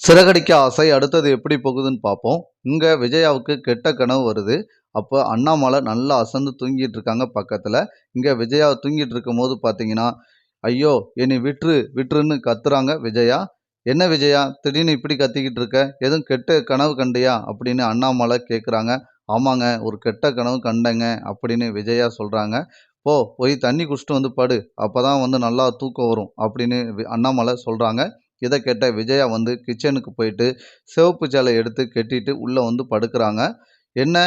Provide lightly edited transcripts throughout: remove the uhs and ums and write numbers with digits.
சிறகடிக்க ஆசை அடுத்தது எப்படி போகுதுன்னு பார்ப்போம். இங்க விஜயாவுக்கு கெட்ட கனவு வருது. அப்ப அண்ணாமலை நல்லா அசந்து தூங்கிட்டு இருக்காங்க பக்கத்துல. இங்க விஜயா தூங்கிட்டு இருக்கும்போது பார்த்தீங்கன்னா, "ஐயோ! என்னை விட்ரு விட்ருன்னு" கத்துறாங்க விஜயா. "என்ன விஜயா திடீர்னு இப்படி கத்திக்கிட்டு இருக்க? எதுவும் கெட்ட கனவு கண்டியா?" அப்படின்னு அண்ணாமலை கேட்குறாங்க. "ஆமாங்க, ஒரு கெட்ட கனவு கண்டேங்க" அப்படின்னு விஜயா சொல்றாங்க. போய் தண்ணி குடிச்சிட்டு வந்து படு. அப்பதான் நல்லா தூக்கம் வரும்" அப்படின்னு அண்ணாமலை சொல்றாங்க. இத கேட்ட விஜயா கிச்சனுக்கு போயிட்டு, சிவப்பு சேலை எடுத்து கட்டிட்டு உள்ள படுக்குறாங்க. "என்ன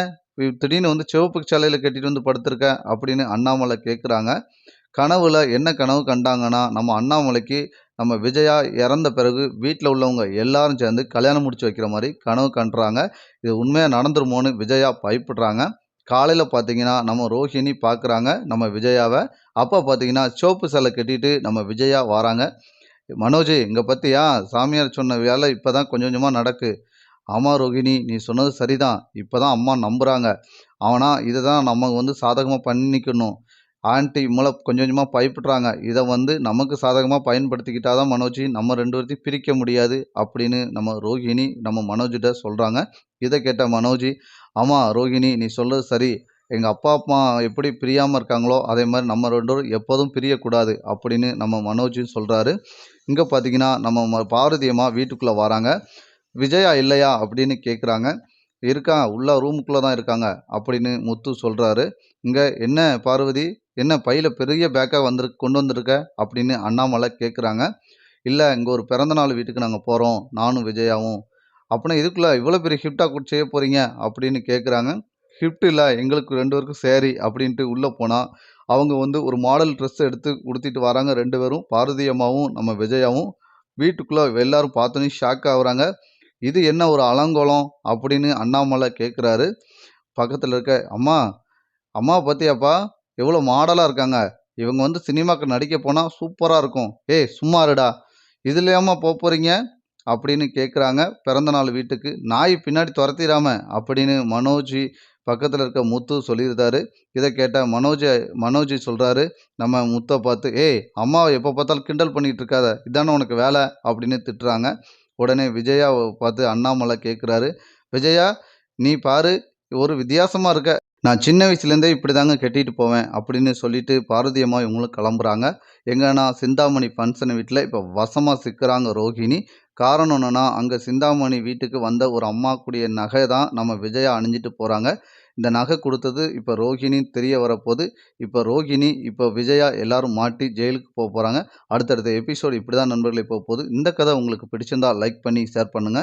திடீர்னு சிவப்பு சேலையில கட்டிட்டு படுத்துருக்க?" அப்படின்னு அண்ணாமலை கேட்குறாங்க. கனவுல என்ன கனவு கண்டாங்கன்னா, நம்ம அண்ணாமலைக்கு நம்ம விஜயா இறந்த பிறகு வீட்ல உள்ளவங்க எல்லாரும் சேர்ந்து கல்யாணம் முடிச்சு வைக்கிற மாரி கனவு கண்றாங்க. இது உண்மையா நடந்துருமோன்னு விஜயா பயப்படுறாங்க. காலையில பார்த்தீங்கன்னா, நம்ம ரோஹிணி பார்க்குறாங்க நம்ம விஜயாவ. அப்ப பார்த்தீங்கன்னா, சிவப்பு சேலை கட்டிட்டு நம்ம விஜயா வாராங்க. "மனோஜ் இங்க பாத்தியா? சாமியார் சொன்ன வேலை இப்பதான் கொஞ்சம் கொஞ்சமா நடக்கு." "ஆமா ரோகிணி, நீ சொன்னது சரிதான். இப்பதான் அம்மா நம்புறாங்க. ஆனா இததான் நம்ம சாதகமா பண்ணிக்கணும். ஆன்டி மூல கொஞ்சம் கொஞ்சமா பயப்படுறாங்க. இத நமக்கு சாதகமா பயன்படுத்திக்கிட்டா தான் மனோஜ், நம்ம 2 பேத்தையும் பிரிக்க முடியாது." அப்படின்னு நம்ம ரோகிணி நம்ம மனோஜ்ட்ட சொல்றாங்க. இத கேட்ட மனோஜ், "ஆமா ரோகிணி, நீ சொல்றது சரி. எங்க அப்பா, அம்மா எப்படி பிரியாம இருக்காங்களோ, அதே மாரி நம்ம 2 பேரும் எப்போதும் பிரியக்கூடாது." அப்படின்னு நம்ம மனோஜ் சொல்றாரு. இங்க பார்த்தீங்கன்னா, நம்ம பார்வதி அம்மா வீட்டுக்குள்ள வராங்க. "விஜயா இல்லையா?" அப்படின்னு கேட்குறாங்க. உள்ள ரூமுக்குள்ள தான் இருக்காங்க." அப்படின்னு முத்து சொல்றாரு. இங்க "என்ன பார்வதி? என்ன பையில பெரிய பேக்கா கொண்டு வந்திருக்க?" அப்படின்னு அண்ணாமலை கேட்குறாங்க. "இல்ல, இங்க ஒரு பிறந்த நாள் வீட்டுக்கு நாங்க போறோம். நானும் விஜயாவும்." "அப்பன்னா இதுக்குள்ள இவ்வளோ பெரிய கிஃப்ட்டா செய்ய போறீங்க?" அப்படின்னு கேட்குறாங்க. "கிஃப்ட் இல்ல, எங்களுக்கு 2 பேருக்கும் சாரி." அப்படின்ட்டு உள்ள போனா, அவங்க ஒரு மாடல் ட்ரெஸ் எடுத்து உடுத்திட்டு வராங்க 2 பேரும். பார்வதி அம்மாவும், நம்ம விஜயாவும். வீட்டுக்குள்ள எல்லாரும் பார்த்தோனே ஷாக் ஆகுறாங்க. "இது என்ன ஒரு அலங்கோலம்?" அப்படின்னு அண்ணாமலை கேட்குறாரு. பக்கத்துல இருக்க, "அம்மா, அம்மாவ பார்த்தியாப்பா? எவ்வளோ மாடலா இருக்காங்க. இவங்க சினிமாக்கு நடிக்க போனா சூப்பரா இருக்கும்." "ஏய் சும்மா இருடா. இதுலயாம்மா போறீங்க?" அப்படின்னு கேட்குறாங்க. பிறந்த நாள் வீட்டுக்கு. "நாய் பின்னாடி தொரத்திராம" அப்படின்னு மனோஜ் பக்கத்துல இருக்க முத்து சொல்லியிருந்தாரு. இத கேட்ட மனோஜ் சொல்றாரு நம்ம முத்த பார்த்து, "ஏய் அம்மாவ எப்ப பார்த்தாலும் கிண்டல் பண்ணிட்டு இருக்காத. இதானே உனக்கு வேலை?" அப்படின்னு திட்டுறாங்க. உடனே விஜயாவ பார்த்து அண்ணாமலை கேட்குறாரு, "விஜயா, நீ பாரு ஒரு வித்தியாசமா இருக்க. நான் சின்ன வயசுலேருந்தே இப்படிதாங்க கட்டிட்டு போவேன்." அப்படின்னு சொல்லிட்டு பார்வதி அம்மா இவங்களும் கிளம்புறாங்க. எங்கன்னா சிந்தாமணி ஃபங்ஷன் வீட்ல இப்ப வசமா சிக்குறாங்க ரோஹிணி. காரணம் என்னன்னா, அங்க சிந்தாமணி வீட்டுக்கு வந்த ஒரு அம்மாக்குடைய நகை தான் நம்ம விஜயா அணிஞ்சிட்டு போறாங்க. இந்த நகை குடுத்தது இப்ப ரோஹிணின்னு தெரிய வரப்போது. இப்ப விஜயா எல்லாரும் மாட்டி ஜெயிலுக்கு போறாங்க. அடுத்தடுத்த எபிசோடு இப்படிதான் நண்பர்களே போகப்போது. இந்த கதை உங்களுக்கு பிடிச்சிருந்தா லைக் பண்ணி ஷேர் பண்ணுங்க.